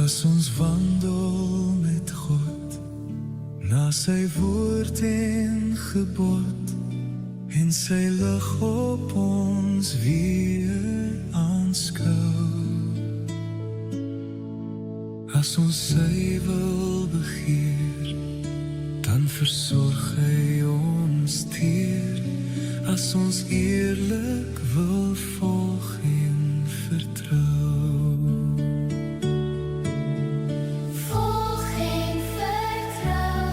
As ons wandel met God, na sy woord en gebod, en sy lig op ons weer aanskou. As ons sy wil begeer, dan versorg hy ons teer. As ons eerlik wil volg en vertrou. Volg en vertrou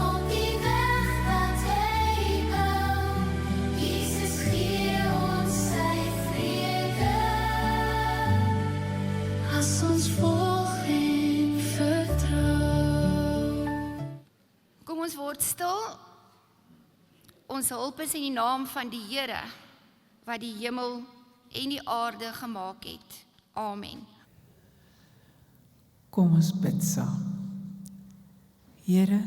op die weg wat hy bou. Jesus gee ons sy vrede. As ons volg en vertrou. Kom ons word stil. Ons hulp is in die naam van die Here, wat die hemel en die aarde gemaak het. Amen. Kom ons bid saam. Here,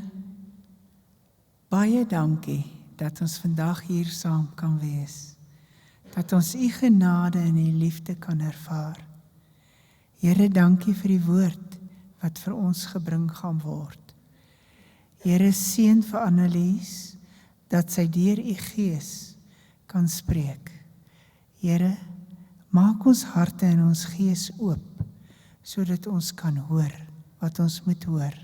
baie dankie dat ons vandag hier saam kan wees. Dat ons u genade en u liefde kan ervaar. Here, dankie vir die woord wat vir ons gebring gaan word. Here, seën vir Annelies, dat sy deur u Gees kan spreek. Here, maak ons harte en ons gees oop, sodat ons kan hoor wat ons moet hoor.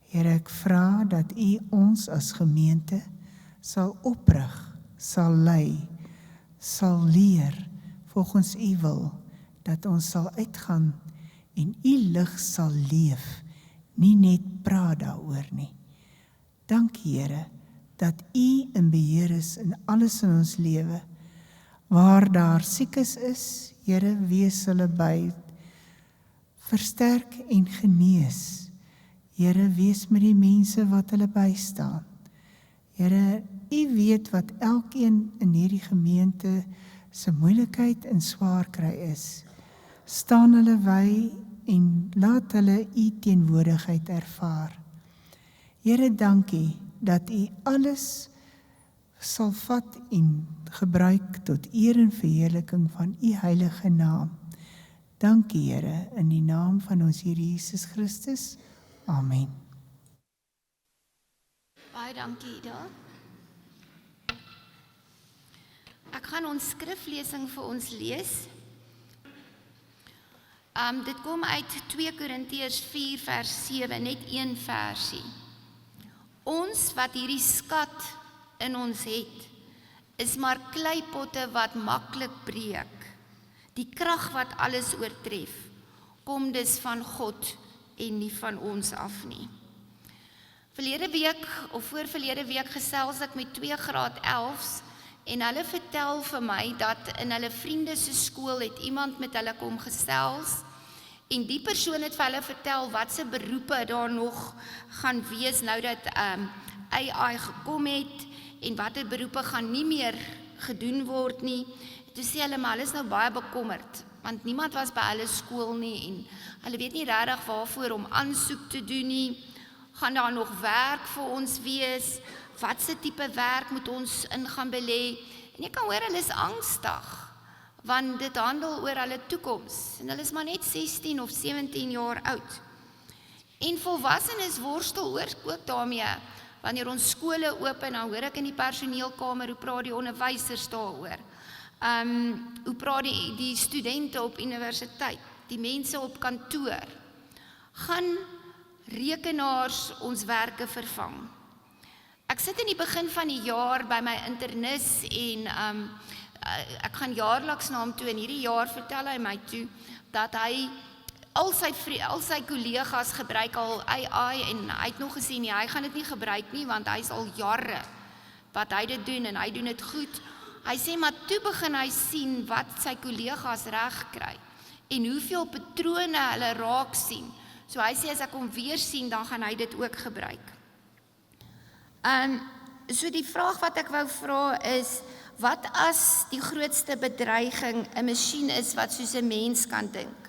Here, ek vra dat u ons as gemeente sal oprig, sal lei, sal leer volgens u wil, dat ons sal uitgaan en u lig sal leef, nie net praat daaroor nie. Dankie, Here, dat u in beheer is in alles in ons lewe. Waar daar siekes is, Here, wees hulle by. Versterk en genees. Here, wees met die mense wat hulle bystaan. Here, u weet wat elkeen in hierdie gemeente se moeilikheid en swaar kry is. Staan hulle by en laat hulle u teenwoordigheid ervaar. Here, dankie dat u alles sal vat en gebruik tot eer en verheerliking van u heilige naam. Dankie, Here, in die naam van ons Here Jesus Christus. Amen. Baie dankie, Ida. Ek gaan ons skriflesing vir ons lees. Dit kom uit 2 Korintiërs 4 vers 7, net een versie. Ons wat hierdie skat in ons het, is maar kleipotte wat maklik breek. Die krag wat alles oortref, kom dus van God en nie van ons af nie. Verlede week of voorverlede week gesels ek met 2 graad 11s en hulle vertel vir my dat in hulle vriende se skool het iemand met hulle kom gesels en die persoon het vir hulle vertel wat se beroepe daar nog gaan wees nou dat AI gekom het en watter beroepe gaan nie meer gedoen word nie. Toe sê hulle, maar hulle is nou baie bekommerd, want niemand was by hulle skool nie en hulle weet nie regtig waarvoor om aansoek te doen nie. Gaan daar nog werk vir ons wees? Wat se tipe werk moet ons in gaan belê? En jy kan hoor hulle is angstig, want dit handel oor hulle toekoms en hulle is maar net 16 of 17 jaar oud. En volwassenes worstel ook daarmee. Wanneer ons skole open, dan hoor ek in die personeelkamer, hoe praat die onderwysers daaroor? Hoe praat die studente op universiteit, die mense op kantoor? Gaan rekenaars ons werke vervang? Ek sit in die begin van die jaar by my internis en ek gaan jaarliks na hom toe en hierdie jaar vertel hy my toe dat hy al sy kollegas gebruik al AI en hy het nog gesê nie, hy gaan dit nie gebruik nie want hy is al jare wat hy dit doen en hy doen dit goed. Hy sê maar toe begin hy sien wat sy kollegas reg kry en hoeveel patrone hulle raak sien. So hy sê as ek hom weer sien, dan gaan hy dit ook gebruik. So die vraag wat ek wou vra is, wat as die grootste bedreiging 'n masjien is wat soos 'n mens kan dink?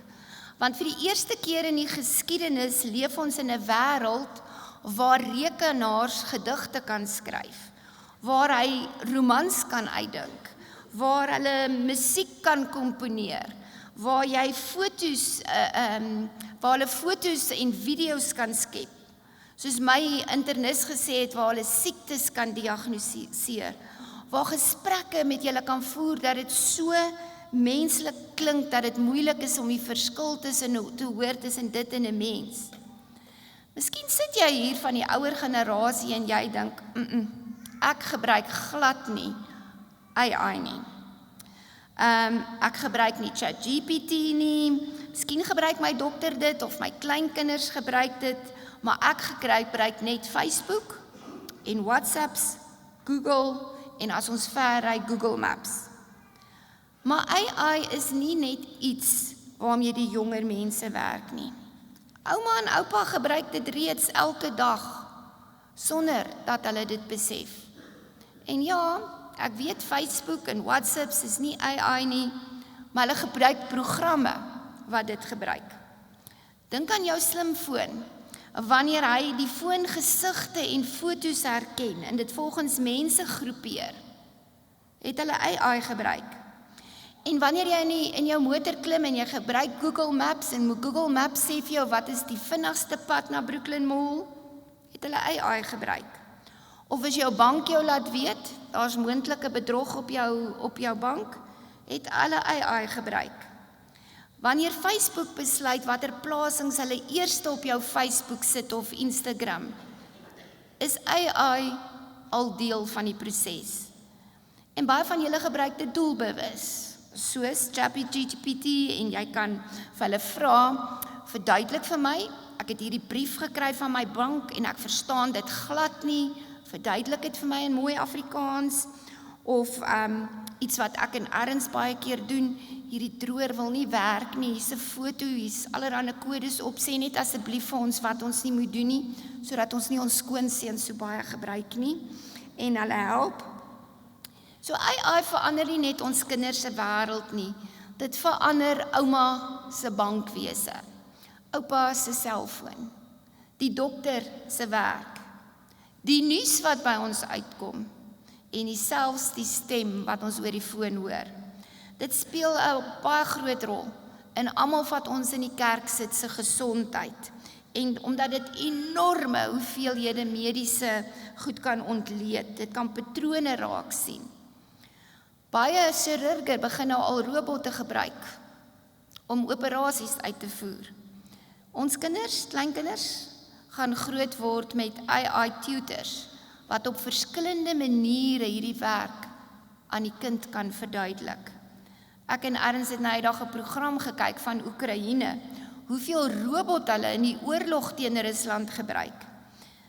Want vir die eerste keer in die geskiedenis leef ons in 'n wêreld waar rekenaars gedigte kan skryf, waar hy romans kan uitdink, waar hulle musiek kan komponeer, waar jy foto's, waar hulle foto's en video's kan skep. Soos my internis gesê het, waar hulle siektes kan diagnoseer, waar gesprekke met julle kan voer, dat dit so menslik klink, dat dit moeilik is om die verskil te hoor tussen dit en 'n mens. Miskien sit jy hier van die ouer generasie en jy dink, ek gebruik glad nie AI nie. Ek gebruik nie ChatGPT nie, miskien gebruik my dokter dit, of my kleinkinders gebruik dit, maar ek gebruik net Facebook en WhatsApps, Google en as ons ver ry Google Maps. Maar AI is nie net iets waarmee die jonger mense werk nie. Ouma en oupa gebruik dit reeds elke dag, sonder dat hulle dit besef. En ja, ek weet Facebook en WhatsApps is nie AI nie, maar hulle gebruik programme wat dit gebruik. Dink aan jou slimfoon, wanneer hy die foongesigte en foto's herken en dit volgens mense groepeer, het hulle AI gebruik. En wanneer jy in jou motor klim en jy gebruik Google Maps en Google Maps sê vir jou wat is die vinnigste pad na Brooklyn Mall, het hulle AI gebruik. Of as jou bank jou laat weet, daar's moontlike bedrog op jou bank, het hulle AI gebruik. Wanneer Facebook besluit watter plasings hulle eerste op jou Facebook sit of Instagram, is AI al deel van die proses. En baie van julle gebruik dit doelbewus, soos ChatGPT, en jy kan vir hulle vra, verduidelik vir my, ek het hierdie brief gekry van my bank en ek verstaan dit glad nie, verduidelik dit vir my in mooi Afrikaans, of iets wat ek en Erns baie keer doen, hierdie droër wil nie werk nie, hier's 'n foto, hier's allerlei kodes op, sê net asseblief vir ons wat ons nie moet doen nie, sodat ons nie ons skoonseuns so baie gebruik nie, en hulle help. So AI verander nie net ons kinders se wêreld nie, dit verander ouma se bankwese, oupa se selfoon, die dokter se werk, die nuus wat by ons uitkom, en selfs die stem wat ons oor die foon hoor. Dit speel 'n baie groot rol in almal wat ons in die kerk sit se gesondheid, en omdat dit enorme hoeveelhede mediese goed kan ontleed, dit kan patrone raak sien. Baie chirurge begin nou al robotte gebruik om operasies uit te voer. Ons kinders, kleinkinders, gaan groot word met AI tutors, wat op verskillende maniere hierdie werk aan die kind kan verduidelik. Ek en Erns het nou eendag 'n program gekyk van Oekraïne, hoeveel robot hulle in die oorlog teen Rusland gebruik.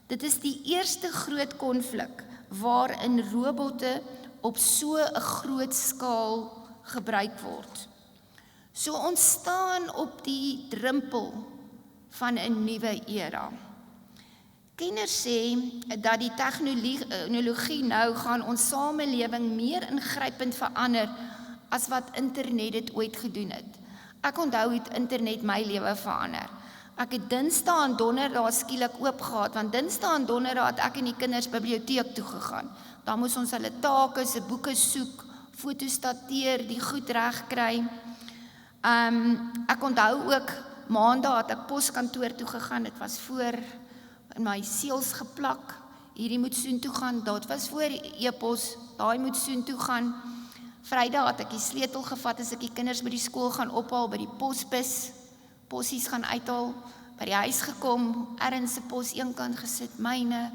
Dit is die eerste groot konflik waarin robotte op so 'n groot skaal gebruik word. So ons staan op die drempel van 'n nuwe era. Kenners sê dat die tegnologie nou gaan ons samelewing meer ingrypend verander as wat internet dit ooit gedoen het. Ek onthou hoe internet my lewe verander. Ek het Dinsdae en Donderdae skielik oop gehad, want Dinsdae en Donderdae het ek in die kindersbiblioteek toe gegaan. Dan moes ons hulle take, se boeke soek, foto's dateer, die goed reg kry. Ek onthou ook Maandag het ek poskantoor toe gegaan, dit was voor in my seels geplak, hierdie moet soontoe gaan, dit was voor e-pos, daai moet soontoe gaan. Vrydag het ek die sleutel gevat as ek die kinders by die skool gaan ophaal, by die posbus, posies gaan uithaal, by die huis gekom, Erns se pos een kant gesit, myne,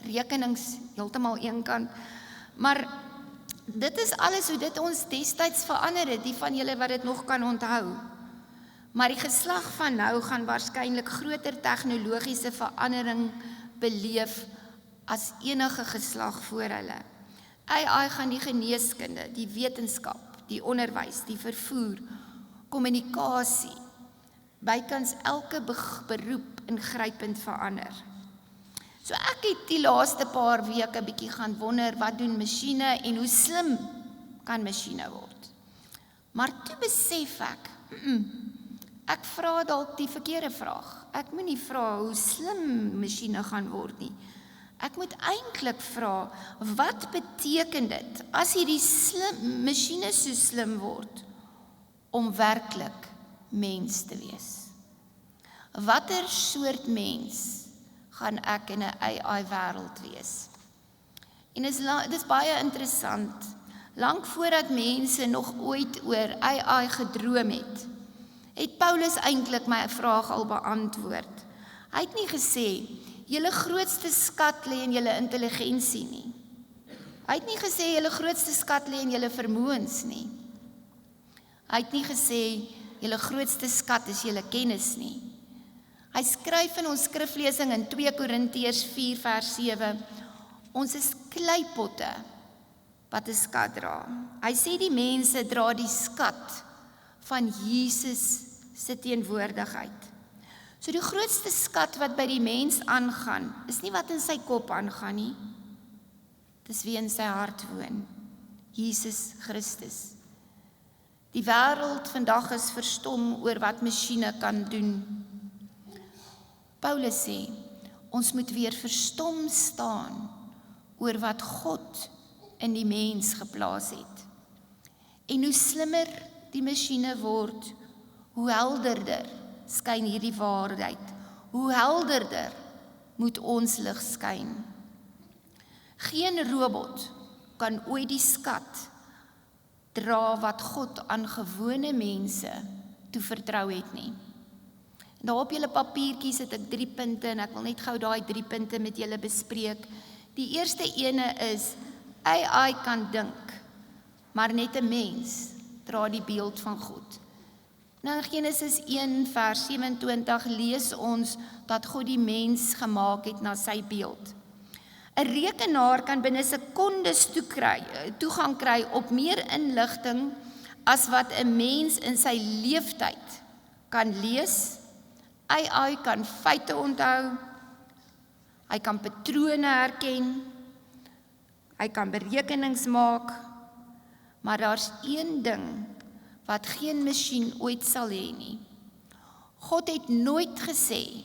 rekenings heeltemal een kant. Maar dit is alles hoe dit ons destyds verander het, die van julle wat dit nog kan onthou. Maar die geslag van nou gaan waarskynlik groter tegnologiese verandering beleef as enige geslag voor hulle. AI gaan die geneeskunde, die wetenskap, die onderwys, die vervoer, kommunikasie, bykans elke beroep ingrypend verander. So ek het die laaste paar weke bietjie gaan wonder, wat doen masjiene en hoe slim kan masjiene word? Maar toe besef ek vra dalk die verkeerde vraag. Ek moet nie vra hoe slim masjiene gaan word nie. Ek moet eintlik vra, wat beteken dit as hierdie masjiene so slim word om werklik mens te wees. Watter soort mens gaan ek in 'n AI wêreld wees? En dit is baie interessant. Lank voordat mense nog ooit oor AI gedroom het Paulus eintlik my vraag al beantwoord. Hy het nie gesê, julle grootste skat lê in julle intelligensie nie. Hy het nie gesê, julle grootste skat lê in julle vermoëns nie. Hy het nie gesê, julle grootste skat is julle kennis nie. Hy skryf in ons skriflesing in 2 Korintiërs 4 vers 7, ons is kleipotte wat 'n skat dra. Hy sê die mense dra die skat van Jesus se teenwoordigheid. So die grootste skat wat by die mens aangaan, is nie wat in sy kop aangaan nie. Dis wie in sy hart woon, Jesus Christus. Die wêreld vandag is verstom oor wat masjiene kan doen. Paulus sê, ons moet weer verstom staan oor wat God in die mens geplaas het. En hoe slimmer die masjiene word, hoe helderder skyn hierdie waarheid. Hoe helderder moet ons lig skyn. Geen robot kan ooit die skat dra wat God aan gewone mense toevertrou het nie. En daar op julle papiertjies het ek 3 punte en ek wil net gou daai 3 punte met julle bespreek. Die eerste ene is, AI kan dink, maar net 'n mens dra die beeld van God. Nou in Genesis 1 vers 27 lees ons dat God die mens gemaak het na sy beeld. 'n Rekenaar kan binne sekondes toegang kry op meer inligting as wat 'n mens in sy leeftyd kan lees. AI kan feite onthou, hy kan patrone herken, hy kan berekenings maak, maar daar's een ding wat geen masjien ooit sal hê nie. God het nooit gesê,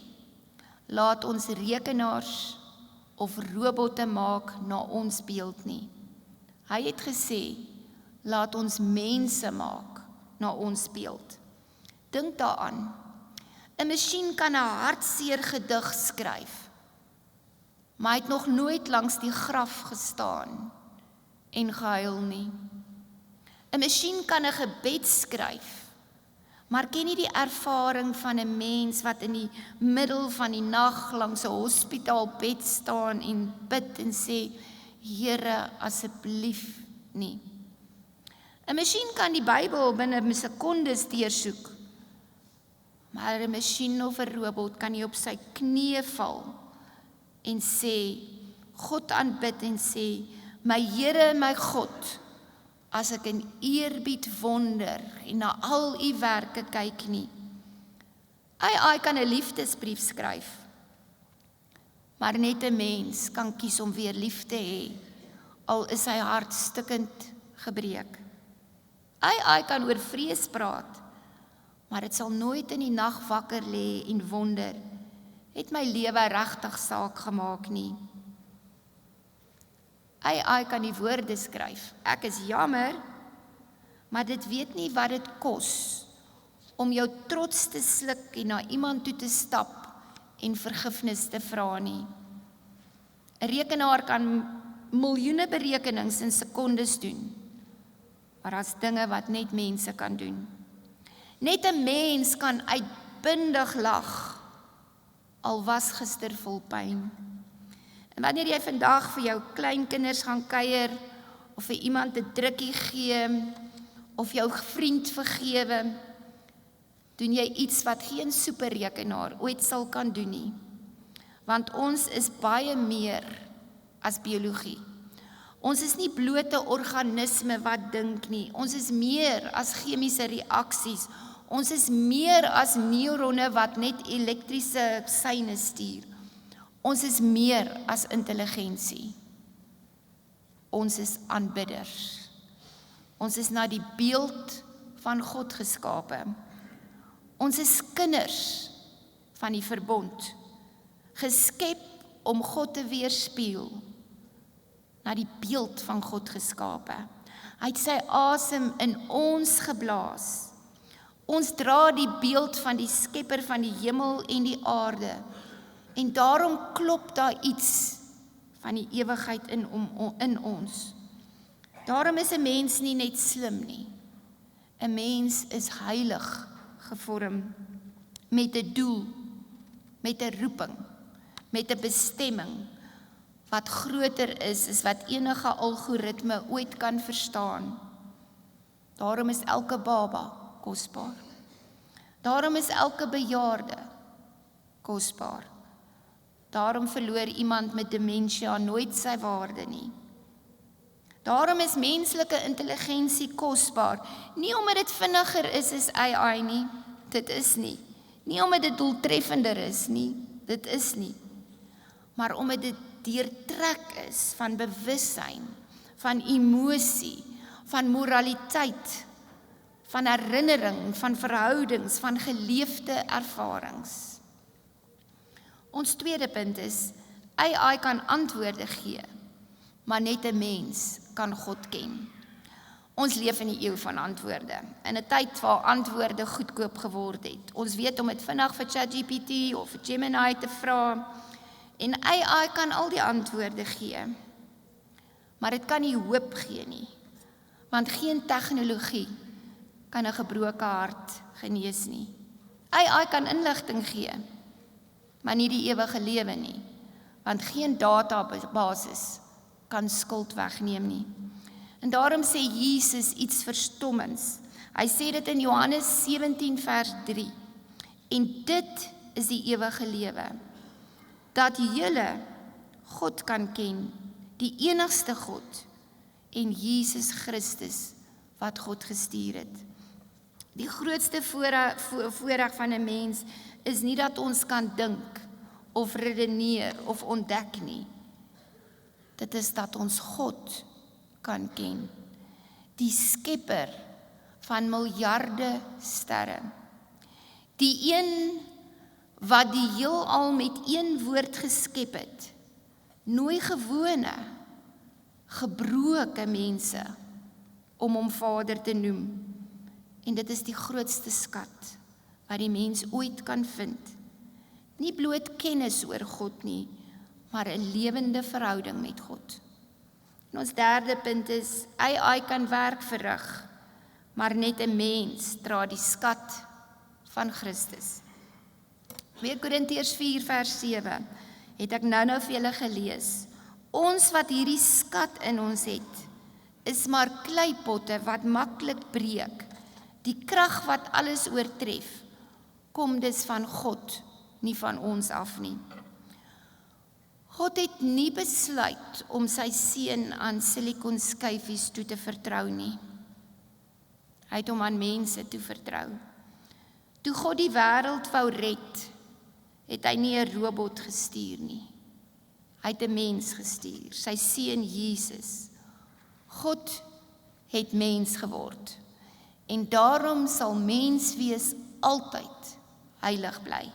laat ons rekenaars of robotte maak na ons beeld nie. Hy het gesê, laat ons mense maak na ons beeld. Dink daaraan, 'n masjien kan 'n hartseer gedig skryf, maar hy het nog nooit langs die graf gestaan en gehuil nie. 'n Masjien kan 'n gebed skryf, maar ken nie die ervaring van 'n mens wat in die middel van die nag langs 'n hospitaalbed staan en bid en sê, Here, asseblief nie. 'n Masjien kan die Bybel binne sekondes deursoek, maar 'n masjien of 'n robot kan nie op sy knieë val en sê, God aanbid en sê, my Here en my God, as ek in eerbied wonder en na al u werke kyk nie. AI kan 'n liefdesbrief skryf, maar net 'n mens kan kies om weer lief te hê, al is sy hart stikkend gebreek. AI kan oor vrees praat, maar dit sal nooit in die nag wakker lê en wonder, het my lewe regtig saak gemaak nie. AI kan die woorde skryf, ek is jammer, maar dit weet nie wat dit kos om jou trots te sluk en na iemand toe te stap en vergifnis te vra nie. 'n Rekenaar kan miljoene berekenings in sekondes doen, maar daar's dinge wat net mense kan doen. Net 'n mens kan uitbundig lag, al was gister vol pyn. En wanneer jy vandag vir jou kleinkinders gaan kuier, of vir iemand 'n drukkie gee, of jou vriend vergewe, doen jy iets wat geen superrekenaar ooit sal kan doen nie. Want ons is baie meer as biologie. Ons is nie blote organisme wat dink nie. Ons is meer as chemiese reaksies. Ons is meer as neuronne wat net elektriese seine stuur. Ons is meer as intelligensie. Ons is aanbidders. Ons is na die beeld van God geskape. Ons is kinders van die verbond, geskep om God te weerspieël, na die beeld van God geskape. Hy het sy asem in ons geblaas. Ons dra die beeld van die skepper van die hemel en die aarde. En daarom klop daar iets van die ewigheid in ons. Daarom is 'n mens nie net slim nie. 'n Mens is heilig gevorm, met 'n doel, met 'n roeping, met 'n bestemming, wat groter is as wat enige algoritme ooit kan verstaan. Daarom is elke baba kosbaar. Daarom is elke bejaarde kosbaar. Daarom verloor iemand met dementia nooit sy waarde nie. Daarom is menslike intelligensie kosbaar, nie omdat dit vinniger is as AI nie, dit is nie. Nie omdat dit doeltreffender is nie, dit is nie. Maar omdat dit deurtrek is van bewussyn, van emosie, van moraliteit, van herinnering, van verhoudings, van geleefde ervarings. Ons tweede punt is, AI kan antwoorde gee, maar net 'n mens kan God ken. Ons leef in die eeu van antwoorde, in 'n tyd waar antwoorde goedkoop geword het. Ons weet om dit vinnig vir ChatGPT of vir Gemini te vra, en AI kan al die antwoorde gee, maar dit kan nie hoop gee nie, want geen tegnologie kan 'n gebroke hart genees nie. AI kan inligting gee, maar nie die ewige lewe nie, want geen databasis kan skuld wegneem nie. En daarom sê Jesus iets verstommends. Hy sê dit in Johannes 17 vers 3. En dit is die ewige lewe, dat julle God kan ken, die enigste God, en Jesus Christus wat God gestuur het. Die grootste voorreg van 'n mens is nie dat ons kan dink of redeneer of ontdek nie. Dit is dat ons God kan ken, die skepper van miljarde sterre, die een wat die heelal met een woord geskep het, nooi gewone, gebroke mense om hom Vader te noem. En dit is die grootste skat wat die mens ooit kan vind. Nie bloot kennis oor God nie, maar 'n lewende verhouding met God. En ons derde punt is, AI kan werk verrig, maar net 'n mens dra die skat van Christus. 2 Korintiërs 4 vers 7 het ek nou vir julle gelees. Ons wat hierdie skat in ons het, is maar kleipotte wat maklik breek. Die krag wat alles oortref, kom dus van God, nie van ons af nie. God het nie besluit om sy seun aan silikonskyfies toe te vertrou nie. Hy het hom aan mense toe vertrou. Toe God die wêreld wou red, het hy nie 'n robot gestuur nie. Hy het 'n mens gestuur, sy seun Jesus. God het mens geword. En daarom sal mens wees altyd heilig bly.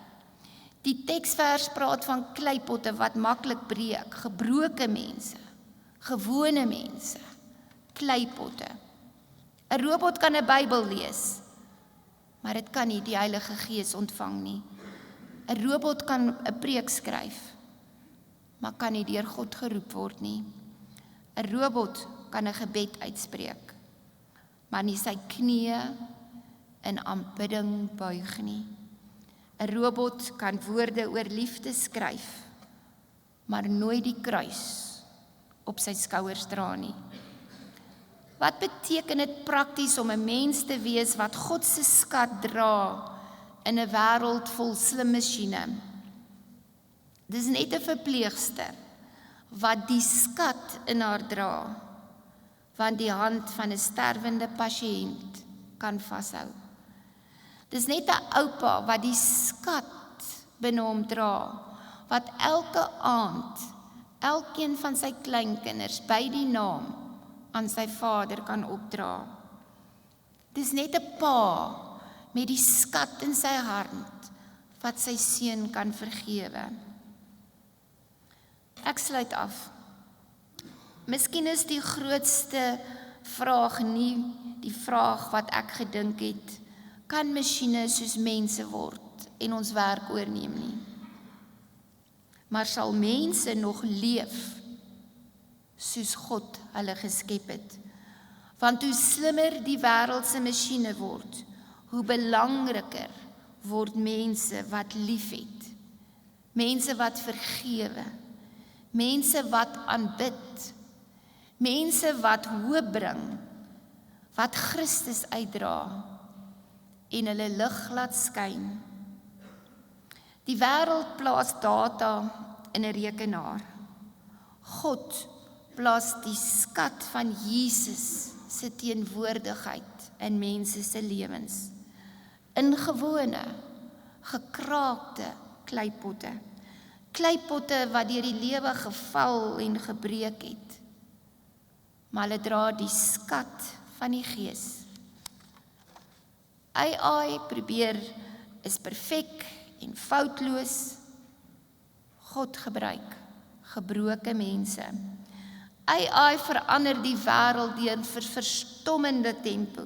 Die teksvers praat van kleipotte wat maklik breek, gebroke mense, gewone mense, kleipotte. 'n Robot kan 'n Bybel lees, maar dit kan nie die Heilige Gees ontvang nie. 'n Robot kan 'n preek skryf, maar kan nie deur God geroep word nie. 'n Robot kan 'n gebed uitspreek, maar nie sy knieë in aanbidding buig nie. 'n Robot kan woorde oor liefde skryf, maar nooit die kruis op sy skouers dra nie. Wat beteken dit prakties om 'n mens te wees wat God se skat dra in 'n wêreld vol slim masjiene? Dis net 'n verpleegster wat die skat in haar dra, want die hand van 'n sterwende pasiënt kan vashou. Dis net 'n oupa wat die skat binne hom dra, wat elke aand, elkeen van sy kleinkinders by die naam aan sy vader kan opdra. Dis net 'n pa met die skat in sy hand, wat sy seun kan vergewe. Ek sluit af. Miskien is die grootste vraag nie die vraag wat ek gedink het, kan masjiene soos mense word en ons werk oorneem nie. Maar sal mense nog leef soos God hulle geskep het? Want hoe slimmer die wêreld se masjiene word, hoe belangriker word mense wat liefhet, mense wat vergewe, mense wat aanbid, mense wat hoop bring, wat Christus uitdra en hulle lig laat skyn. Die wêreld plaas data in 'n rekenaar. God plaas die skat van Jesus se teenwoordigheid in mense se lewens. In gewone, gekraakte kleipotte. Kleipotte wat deur die lewe geval en gebreek het. Maar hulle dra die skat van die Gees. AI is perfek en foutloos. God gebruik gebroke mense. AI verander die wêreld deur 'n verstommende tempo.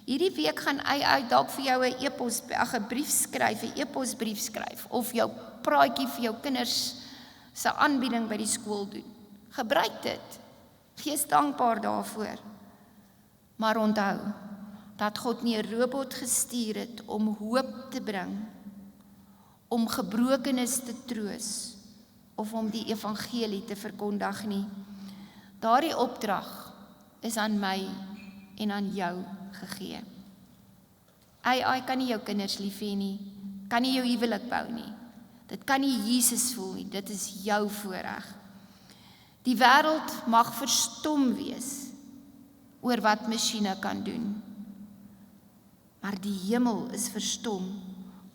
Hierdie week gaan AI dalk vir jou 'n e-posbrief skryf of jou praatjie vir jou kinders se aanbieding by die skool doen. Gebruik dit. Gees dankbaar daarvoor. Maar onthou dat God nie 'n robot gestuur het om hoop te bring, om gebrokenis te troos of om die evangelie te verkondig nie. Daardie opdrag is aan my en aan jou gegee. AI kan nie jou kinders lief hê nie, kan nie jou huwelik bou nie. Dit kan nie Jesus voel nie, dit is jou voorreg. Die wêreld mag verstom wees oor wat masjiene kan doen. Maar die hemel is verstom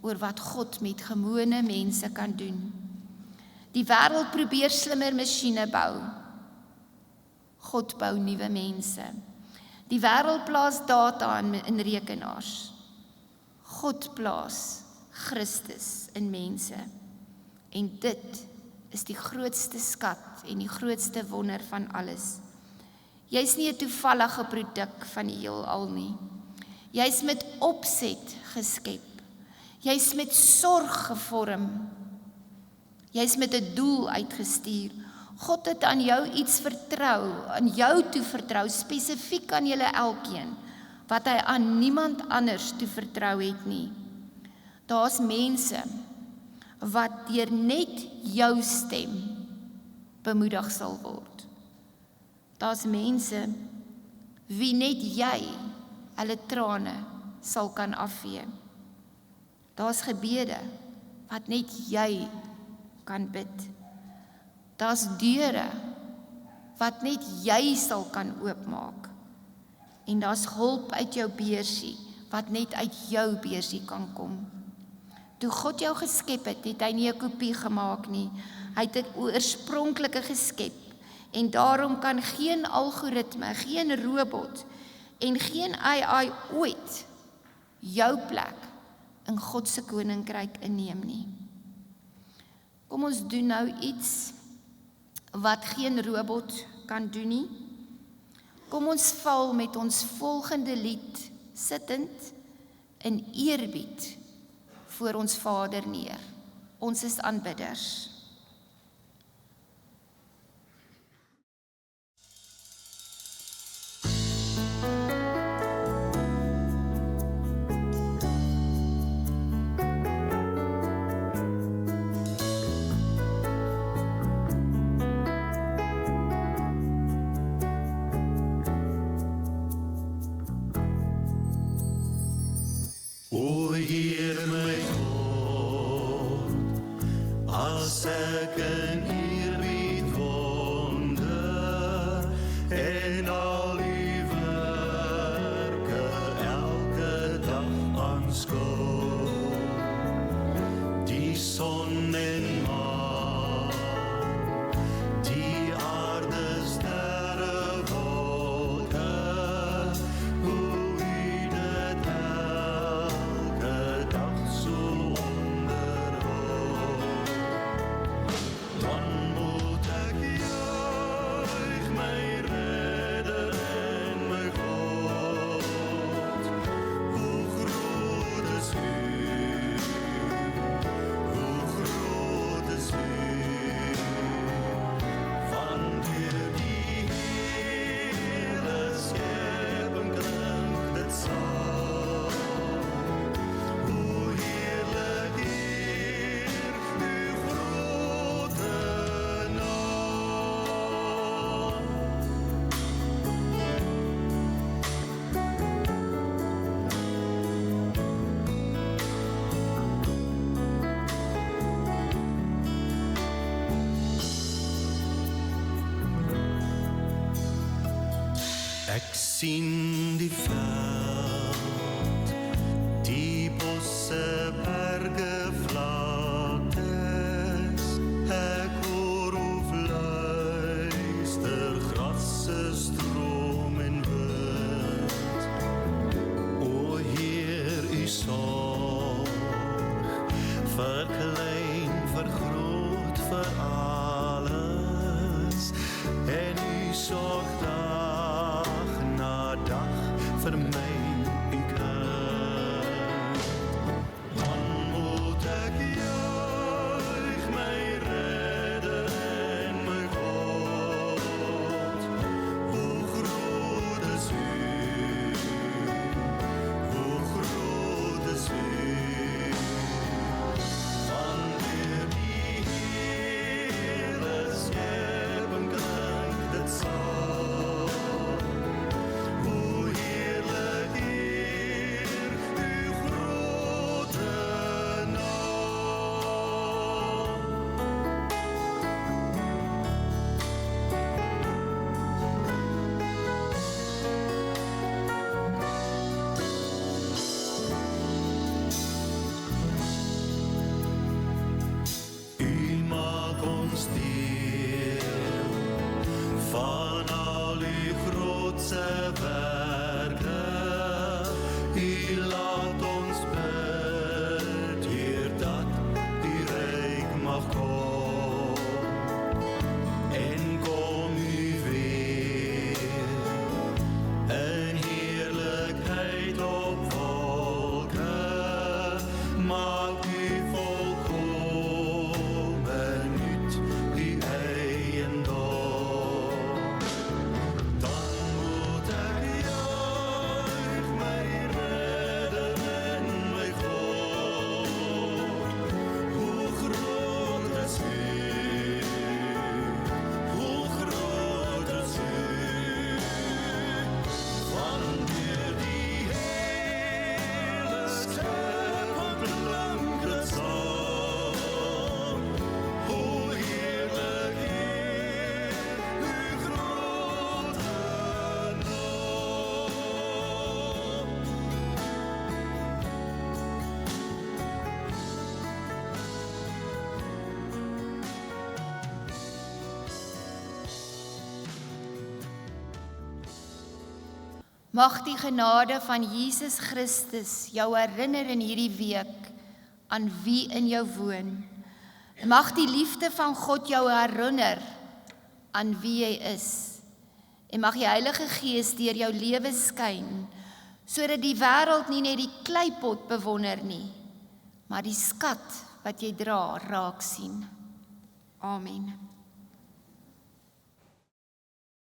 oor wat God met gewone mense kan doen. Die wêreld probeer slimmer masjiene bou. God bou nuwe mense. Die wêreld plaas data in rekenaars. God plaas Christus in mense. En dit is die grootste skat en die grootste wonder van alles. Jy's nie 'n toevallige produk van die heelal nie. Jy's met opset geskep. Jy's met sorg gevorm. Jy's met 'n doel uitgestuur. God het aan jou iets vertrou, aan jou toevertrou, spesifiek aan julle elkeen, wat hy aan niemand anders toevertrou het nie. Daar's mense wat deur net jou stem bemoedig sal word. Daar's mense wie net jy hulle trane sal kan afvee. Daar's gebede wat net jy kan bid. Daar's deure wat net jy sal kan oopmaak. En daar's hulp uit jou beursie wat net uit jou beursie kan kom. Toe God jou geskep het, het hy nie 'n kopie gemaak nie. Hy het 'n oorspronklike geskep. En daarom kan geen algoritme, geen robot en geen AI ooit jou plek in God se koninkryk inneem nie. Kom ons doen nou iets wat geen robot kan doen nie. Kom ons val met ons volgende lied sittend in eerbied voor ons Vader neer. Ons is aanbidders. O Heer my God, as ek in eerbied wonder en al die werke elke dag aanskou, die son en maan, die aarde, sterre, wolke, hoe U dit elke dag so onderhou. Dan moet ek juig, my redder en my God, hoe groot Ek sien die veld, die bosse, berge, vlaktes. Ek hoor hoe fluister grasse, stroom en wind. O Heer, u sorg vir klein, vir groot, vir alles. En u sorg dag na dag vir my, u kind. Dan moet ek juig, my redder en my God. Hoe groot is u, hoe groot is u. Wanneer die hele skepping klink dit saam, hoe heerlik eer uw grote naam. U maak ons deel van al uw grootse werke. U laat ons bid, Heer, dat u ryk mag kom. En kom u weer in heerlijkheid op wolke. Maak u volkomen uit uw eiendom. Dan moet ek juig, my redder en my God. Hoe groot is u, hoe groot is u. Wanneer die hele skepping klink dit saam, hoe heerlik eer uw grote naam. Mag die genade van Jesus Christus jou herinner in hierdie week aan wie in jou woon. Mag die liefde van God jou herinner aan wie hy is. En mag die Heilige Gees deur jou lewe skyn, sodat die wêreld nie net die kleipot bewonder nie, maar die skat wat jy dra raak sien. Amen.